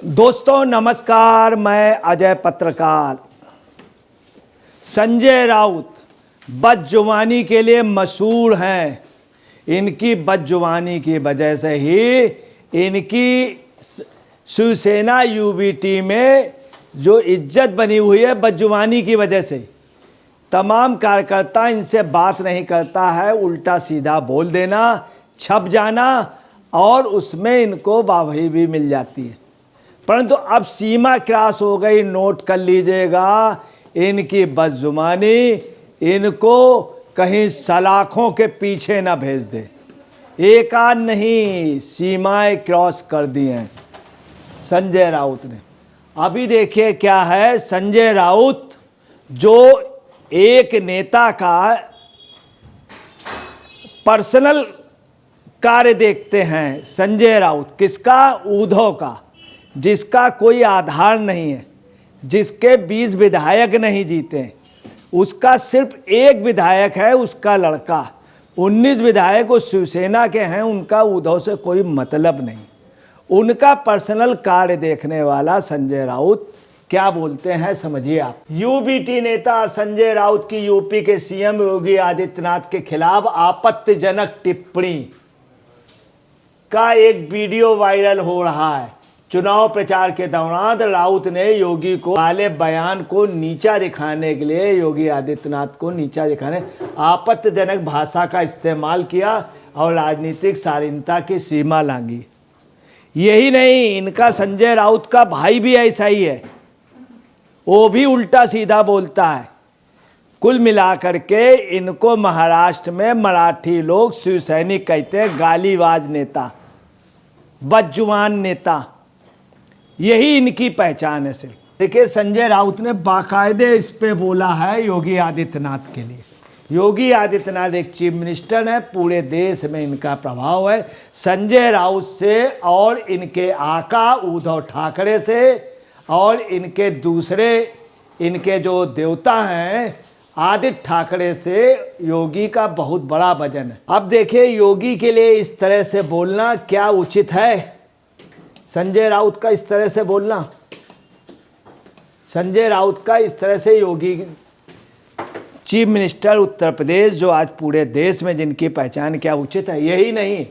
दोस्तों नमस्कार, मैं अजय पत्रकार। संजय राउत बदजुबानी के लिए मशहूर हैं। इनकी बदजुबानी की वजह से ही इनकी शिवसेना यूबीटी में जो इज्जत बनी हुई है, बदजुबानी की वजह से तमाम कार्यकर्ता इनसे बात नहीं करता है, उल्टा सीधा बोल देना, छप जाना और उसमें इनको वाहवाही भी मिल जाती है। परंतु अब सीमा क्रॉस हो गई, नोट कर लीजिएगा। इनकी बदजुबानी इनको कहीं सलाखों के पीछे ना भेज दे। एक आध नहीं, सीमाएं क्रॉस कर दी हैं संजय राउत ने। अभी देखिए क्या है, संजय राउत जो एक नेता का पर्सनल कार्य देखते हैं, संजय राउत किसका? उद्धव का, जिसका कोई आधार नहीं है, जिसके 20 विधायक नहीं जीते, उसका सिर्फ एक विधायक है, उसका लड़का। 19 विधायक उस शिवसेना के हैं, उनका उद्धव से कोई मतलब नहीं। उनका पर्सनल कार्य देखने वाला संजय राउत क्या बोलते हैं समझिए आप। यूबीटी नेता संजय राउत की यूपी के सीएम योगी आदित्यनाथ के खिलाफ आपत्तिजनक टिप्पणी का एक वीडियो वायरल हो रहा है। चुनाव प्रचार के दौरान राउत ने योगी को वाले बयान को नीचा दिखाने के लिए, योगी आदित्यनाथ को नीचा दिखाने आपत्तिजनक भाषा का इस्तेमाल किया और राजनीतिक शालीनता की सीमा लांघी। यही नहीं, इनका संजय राउत का भाई भी ऐसा ही है, वो भी उल्टा सीधा बोलता है। कुल मिलाकर के इनको महाराष्ट्र में मराठी लोग शिवसैनिक कहते हैं, गालीबाज नेता, बदजुबान नेता, यही इनकी पहचान है। सिर्फ देखिए, संजय राउत ने बाकायदे इस पे बोला है योगी आदित्यनाथ के लिए। योगी आदित्यनाथ एक चीफ मिनिस्टर है, पूरे देश में इनका प्रभाव है। संजय राउत से और इनके आका उद्धव ठाकरे से और इनके दूसरे इनके जो देवता हैं आदित्य ठाकरे से योगी का बहुत बड़ा वजन है। अब देखिए, योगी के लिए इस तरह से बोलना क्या उचित है? संजय राउत का इस तरह से बोलना, संजय राउत का इस तरह से योगी चीफ मिनिस्टर उत्तर प्रदेश, जो आज पूरे देश में जिनकी पहचान, क्या उचित है? यही नहीं,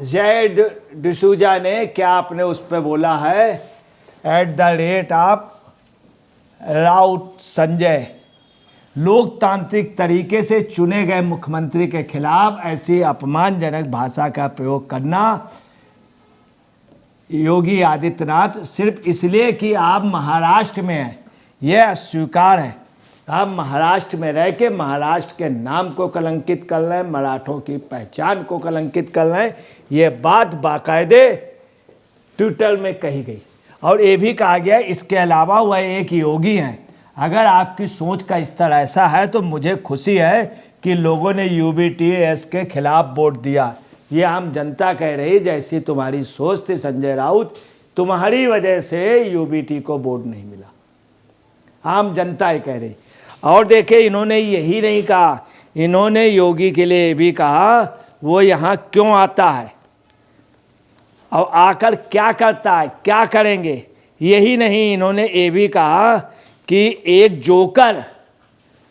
जय डिसूजा ने क्या आपने उस पर बोला है, at the rate of Raut Sanjay, लोकतांत्रिक तरीके से चुने गए मुख्यमंत्री के खिलाफ ऐसी अपमानजनक भाषा का प्रयोग करना योगी आदित्यनाथ सिर्फ इसलिए कि आप महाराष्ट्र में हैं, यह अस्वीकार है। आप महाराष्ट्र में रह के महाराष्ट्र के नाम को कलंकित कर रहे हैं, मराठों की पहचान को कलंकित कर रहे हैं। ये बात बाकायदे ट्विटर में कही गई और ये भी कहा गया इसके अलावा वह एक योगी हैं। अगर आपकी सोच का स्तर ऐसा है तो मुझे खुशी है कि लोगों ने यूबीटीएस के खिलाफ वोट दिया। ये आम जनता कह रही, जैसी तुम्हारी सोच थी संजय राउत, तुम्हारी वजह से यूबीटी को वोट नहीं मिला, आम जनता ही कह रही। और देखिए, इन्होंने यही नहीं कहा, इन्होंने योगी के लिए भी कहा वो यहाँ क्यों आता है और आकर क्या करता है, क्या करेंगे। यही नहीं, इन्होंने ये भी कहा कि एक जोकर,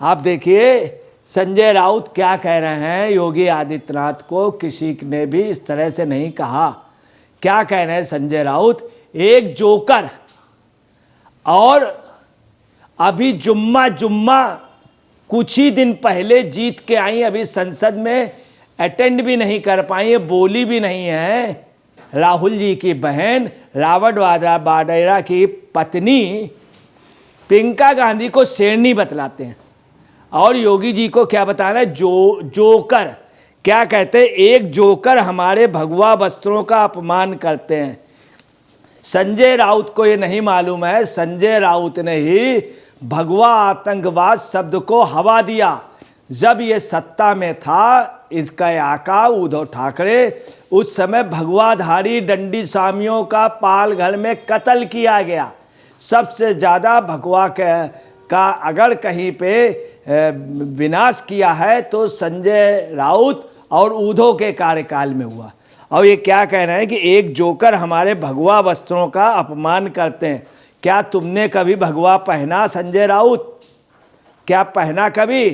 आप देखिए संजय राउत क्या कह रहे हैं, योगी आदित्यनाथ को किसी ने भी इस तरह से नहीं कहा। क्या कह रहे हैं संजय राउत, एक जोकर। और अभी जुम्मा कुछ ही दिन पहले जीत के आई, अभी संसद में अटेंड भी नहीं कर पाई, बोली भी नहीं है। राहुल जी की बहन राबर्ट वाड्रा की पत्नी प्रियंका गांधी को शेरनी बतलाते हैं और योगी जी को क्या बताना है, जोकर। क्या कहते हैं, एक जोकर हमारे भगवा वस्त्रों का अपमान करते हैं। संजय राउत को ये नहीं मालूम है, संजय राउत ने ही भगवा आतंकवाद शब्द को हवा दिया। जब ये सत्ता में था, इसका आका उद्धव ठाकरे, उस समय भगवाधारी डंडी स्वामियों का पालघर में कत्ल किया गया। सबसे ज़्यादा भगवा का अगर कहीं पे विनाश किया है तो संजय राउत और उद्धव के कार्यकाल में हुआ। और ये क्या कह रहे हैं कि एक जोकर हमारे भगवा वस्त्रों का अपमान करते हैं। क्या तुमने कभी भगवा पहना संजय राउत? क्या पहना कभी?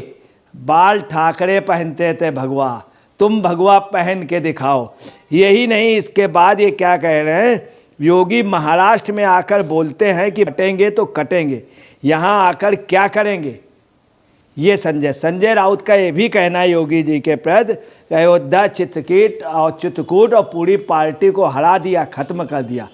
बाल ठाकरे पहनते थे भगवा, तुम भगवा पहन के दिखाओ। यही नहीं, इसके बाद ये क्या कह रहे हैं, योगी महाराष्ट्र में आकर बोलते हैं कि कटेंगे तो कटेंगे, यहाँ आकर क्या करेंगे? ये संजय राउत का ये भी कहना है योगी जी के प्रति, अयोध्या चित्रकूट और पूरी पार्टी को हरा दिया, खत्म कर दिया।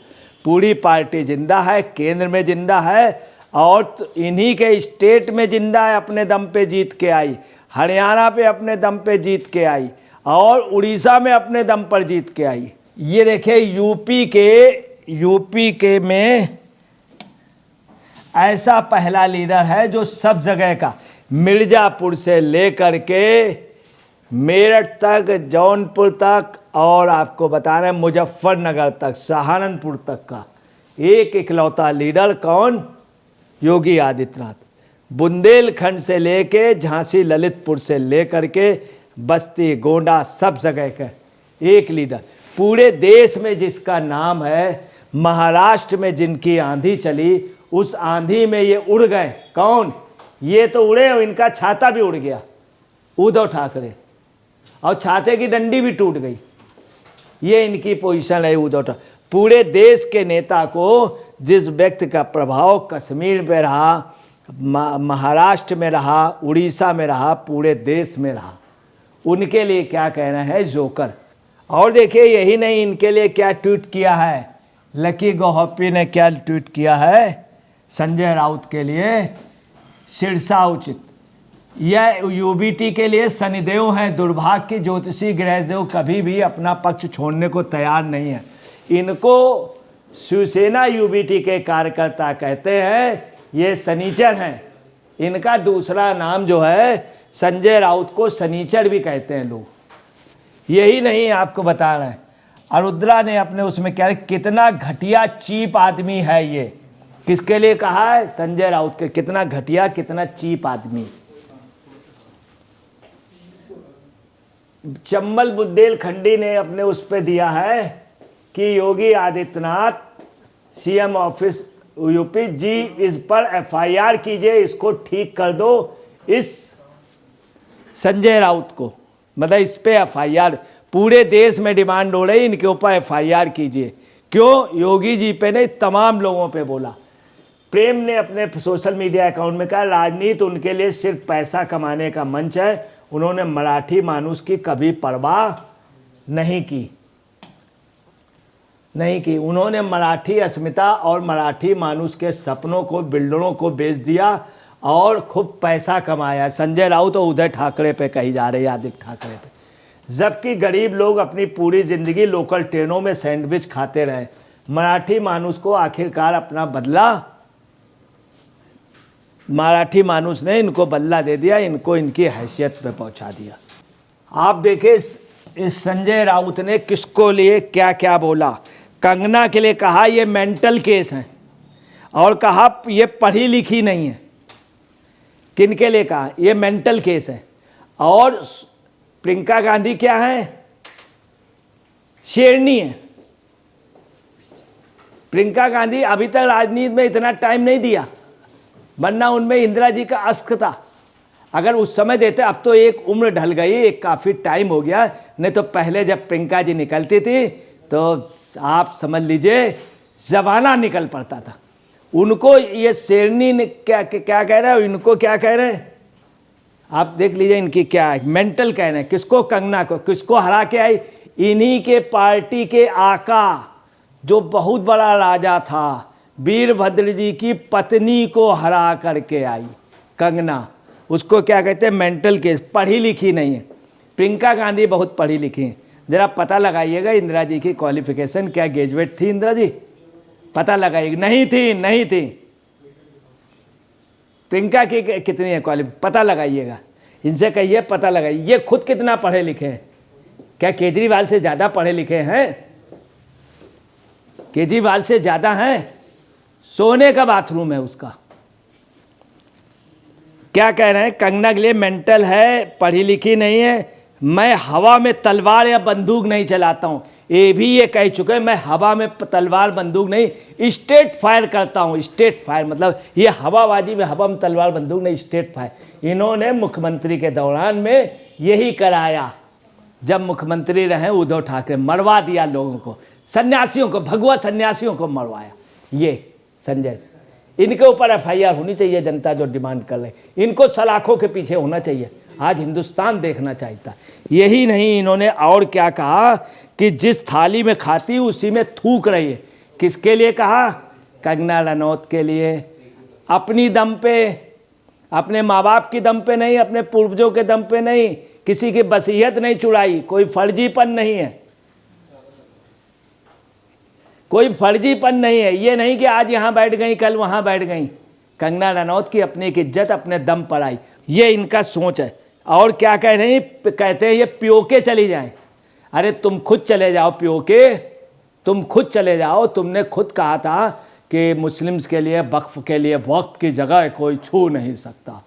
पूरी पार्टी जिंदा है, केंद्र में जिंदा है और इन्हीं के स्टेट में जिंदा है, अपने दम पे जीत के आई, हरियाणा पे अपने दम पे जीत के आई और उड़ीसा में अपने दम पर जीत के आई। ये देखिए यूपी के में ऐसा पहला लीडर है जो सब जगह का, मिर्जापुर से लेकर के मेरठ तक, जौनपुर तक और आपको बता रहे हैं मुजफ्फरनगर तक, सहारनपुर तक का एक इकलौता लीडर कौन? योगी आदित्यनाथ। बुंदेलखंड से लेके झांसी, ललितपुर से लेकर के बस्ती, गोंडा, सब जगह का एक लीडर। पूरे देश में जिसका नाम है, महाराष्ट्र में जिनकी आंधी चली, उस आंधी में ये उड़ गए। कौन? ये तो उड़े और इनका छाता भी उड़ गया, उद्धव ठाकरे, और छाते की डंडी भी टूट गई। ये इनकी पोजीशन है उद्धव ठाकरे। पूरे देश के नेता को, जिस व्यक्ति का प्रभाव कश्मीर में रहा, महाराष्ट्र में रहा, उड़ीसा में रहा, पूरे देश में रहा, उनके लिए क्या कहना है? जोकर। और देखिए यही नहीं, इनके लिए क्या ट्वीट किया है लकी गोहप्पी ने, क्या ट्वीट किया है संजय राउत के लिए? शीर्षा उचित, यह यूबीटी के लिए शनिदेव हैं, दुर्भाग्य की ज्योतिषी ग्रहदेव कभी भी अपना पक्ष छोड़ने को तैयार नहीं है। इनको शिवसेना यूबीटी के कार्यकर्ता कहते हैं ये शनिचर हैं। इनका दूसरा नाम जो है, संजय राउत को शनिचर भी कहते हैं लोग। यही नहीं, आपको बता रहे हैं, आरुद्रा ने अपने उसमें क्या, कितना घटिया चीप आदमी है ये। किसके लिए कहा है? संजय राउत के। कितना घटिया, कितना चीप आदमी। चंबल बुंदेलखंडी ने अपने उस पर दिया है कि Yogi Adityanath CM office UP जी, इस पर एफआईआर कीजिए, इसको ठीक कर दो, इस संजय राउत को, मतलब इस पे एफआईआर। पूरे देश में डिमांड हो रही, इनके ऊपर एफआईआर कीजिए। क्यों? योगी जी पे नहीं, तमाम लोगों पे बोला। प्रेम ने अपने सोशल मीडिया अकाउंट में कहा, राजनीति उनके लिए सिर्फ पैसा कमाने का मंच है, उन्होंने मराठी मानुष की कभी परवाह नहीं की। उन्होंने मराठी अस्मिता और मराठी मानुष के सपनों को, बिल्डरों को बेच दिया और खूब पैसा कमाया। संजय राउत तो उद्धव ठाकरे पे कही जा रही है, आदित्य ठाकरे पे, जबकि गरीब लोग अपनी पूरी जिंदगी लोकल ट्रेनों में सैंडविच खाते रहे। मराठी मानुष को आखिरकार अपना बदला, मराठी मानुष ने इनको बदला दे दिया, इनको इनकी हैसियत पे पहुंचा दिया। आप देखिए इस संजय राउत ने किसको लिए क्या क्या बोला। कंगना के लिए कहा ये मेंटल केस है, और कहा ये पढ़ी लिखी नहीं है। किनके लिए कहा? ये मेंटल केस है। और प्रियंका गांधी क्या है? शेरनी है। प्रियंका गांधी अभी तक राजनीति में इतना टाइम नहीं दिया, वरना उनमें इंदिरा जी का अस्क था। अगर उस समय देते, अब तो एक उम्र ढल गई, एक काफ़ी टाइम हो गया। नहीं तो पहले जब प्रियंका जी निकलती थी तो आप समझ लीजिए जमाना निकल पड़ता था। उनको ये शेरनी ने क्या कह रहे हैं, इनको क्या कह रहे हैं आप देख लीजिए। इनकी क्या है, मेंटल कह रहे हैं। किसको? कंगना को। किसको हरा के आई? इन्हीं के पार्टी के आका, जो बहुत बड़ा राजा था, वीरभद्र जी की पत्नी को हरा करके आई कंगना। उसको क्या कहते हैं? Mental case. पढ़ी लिखी नहीं है। प्रियंका गांधी बहुत पढ़ी लिखी हैं। जरा पता लगाइएगा इंदिरा जी की क्वालिफिकेशन क्या, ग्रेजुएट थी इंदिरा जी? पता लगाइएगा। नहीं थी। प्रियंका की कितनी है क्वालिफिकेशन, पता लगाइएगा। इनसे कहिए पता लगाइए, ये खुद कितना पढ़े लिखे हैं। क्या केजरीवाल से ज़्यादा पढ़े लिखे हैं? केजरीवाल से ज़्यादा हैं? सोने का बाथरूम है उसका। क्या कह रहे हैं? कंगना के लिए मेंटल है, पढ़ी लिखी नहीं है, मैं हवा में तलवार या बंदूक नहीं चलाता हूँ, ये भी ये कह चुके हैं, मैं हवा में तलवार बंदूक नहीं, स्ट्रेट फायर करता हूँ। स्ट्रेट फायर मतलब ये हवाबाजी में, हवा में तलवार बंदूक नहीं, स्ट्रेट फायर। इन्होंने मुख्यमंत्री के दौरान में यही कराया। जब मुख्यमंत्री रहे उद्धव ठाकरे, मरवा दिया लोगों को, सन्यासियों को, भगवा सन्यासियों को मरवाया। ये संजय, इनके ऊपर एफआईआर होनी चाहिए। जनता जो डिमांड कर रहे, इनको सलाखों के पीछे होना चाहिए। आज हिंदुस्तान देखना चाहता। यही नहीं, इन्होंने और क्या कहा कि जिस थाली में खाती उसी में थूक रही है। किसके लिए कहा? कंगना रनौत के लिए। अपनी दम पे, अपने माँ बाप की दम पे नहीं, अपने पूर्वजों के दम पे नहीं, किसी की वसीयत नहीं चुराई, कोई फर्जीपन नहीं है, कोई फर्जीपन नहीं है। ये नहीं कि आज यहाँ बैठ गई कल वहाँ बैठ गई। कंगना रनौत की अपनी की इज्जत अपने दम पर आई, ये इनका सोच है। और क्या कह रहे हैं? कहते हैं ये प्योके चली जाएं। अरे तुम खुद चले जाओ प्योके, तुम खुद चले जाओ। तुमने खुद कहा था कि मुस्लिम्स के लिए, वक्फ के लिए, वक्त की जगह कोई छू नहीं सकता।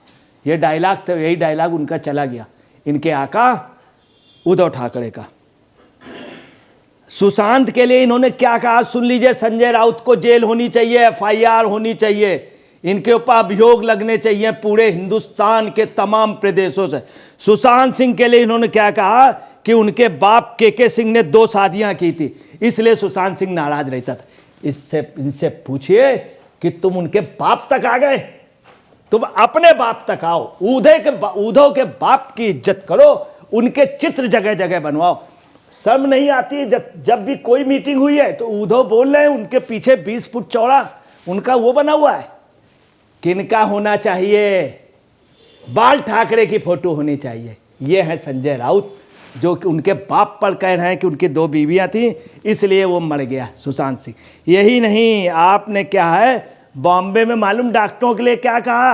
ये डायलॉग था, यही डायलॉग उनका चला गया, इनके आका उद्धव ठाकरे का। सुशांत के लिए इन्होंने क्या कहा सुन लीजिए। संजय राउत को जेल होनी चाहिए, एफआईआर होनी चाहिए, इनके ऊपर अभियोग लगने चाहिए पूरे हिंदुस्तान के तमाम प्रदेशों से। सुशांत सिंह के लिए इन्होंने क्या कहा कि उनके बाप के सिंह ने 2 शादियां की थी, इसलिए सुशांत सिंह नाराज रहता था। इनसे पूछिए कि तुम उनके बाप तक आ गए, तुम अपने बाप तक आओ। उद्धव के बाप की इज्जत करो, उनके चित्र जगह जगह बनवाओ। शर्म नहीं आती? जब भी कोई मीटिंग हुई है तो उद्धव बोल रहे हैं, उनके पीछे 20 फुट चौड़ा उनका वो बना हुआ है। किनका होना चाहिए? बाल ठाकरे की फोटो होनी चाहिए। ये है संजय राउत, जो कि उनके बाप पर कह रहे हैं कि उनकी 2 बीवियां थी इसलिए वो मर गया सुशांत सिंह। यही नहीं, आपने क्या है बॉम्बे में मालूम डॉक्टरों के लिए क्या कहा?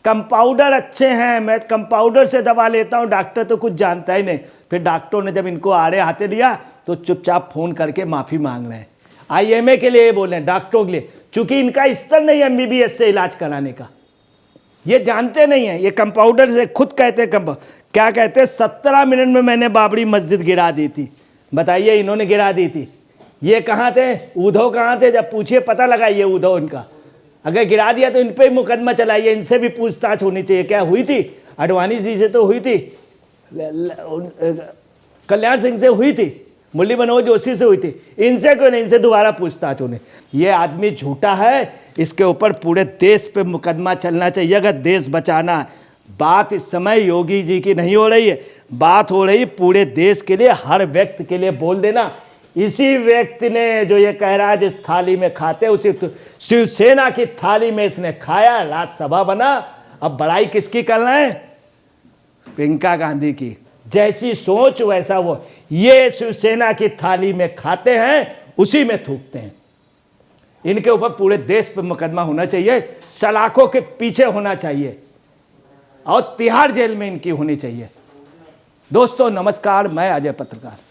कंपाउंडर अच्छे हैं, मैं कंपाउंडर से दवा लेता हूँ, डॉक्टर तो कुछ जानता ही नहीं। फिर डॉक्टरों ने जब इनको आड़े हाथे लिया तो चुपचाप फ़ोन करके माफ़ी मांग रहे हैं। आईएमए के लिए बोल रहे हैं, डॉक्टरों के लिए, क्योंकि इनका स्तर नहीं है एमबीबीएस से इलाज कराने का। ये जानते नहीं है। ये कंपाउंडर से खुद कहते हैं, क्या कहते हैं, 17 मिनट में मैंने बाबरी मस्जिद गिरा दी थी। बताइए, इन्होंने गिरा दी थी। ये कहाँ थे? उद्धव कहाँ थे? जब पूछिए पता लगाइए उद्धव इनका। अगर गिरा दिया तो इन पर ही मुकदमा चलाइए, इनसे भी पूछताछ होनी चाहिए। क्या हुई थी? आडवाणी जी से तो हुई थी, कल्याण सिंह से हुई थी, मुरली मनोहर जोशी से हुई थी, इनसे क्यों नहीं? इनसे दोबारा पूछताछ होने। ये आदमी झूठा है, इसके ऊपर पूरे देश पे मुकदमा चलना चाहिए अगर देश बचाना है। बात इस समय योगी जी की नहीं हो रही है, बात हो रही पूरे देश के लिए, हर व्यक्ति के लिए बोल देना। इसी व्यक्ति ने जो ये कह रहा है जिस थाली में खाते उसी शिवसेना की थाली में इसने खाया, राज्यसभा बना। अब बड़ाई किसकी कर रहे हैं? प्रियंका गांधी की। जैसी सोच वैसा वो। ये शिवसेना की थाली में खाते हैं, उसी में थूकते हैं। इनके ऊपर पूरे देश पे मुकदमा होना चाहिए, सलाखों के पीछे होना चाहिए और तिहाड़ जेल में इनकी होनी चाहिए। दोस्तों नमस्कार, मैं अजय पत्रकार।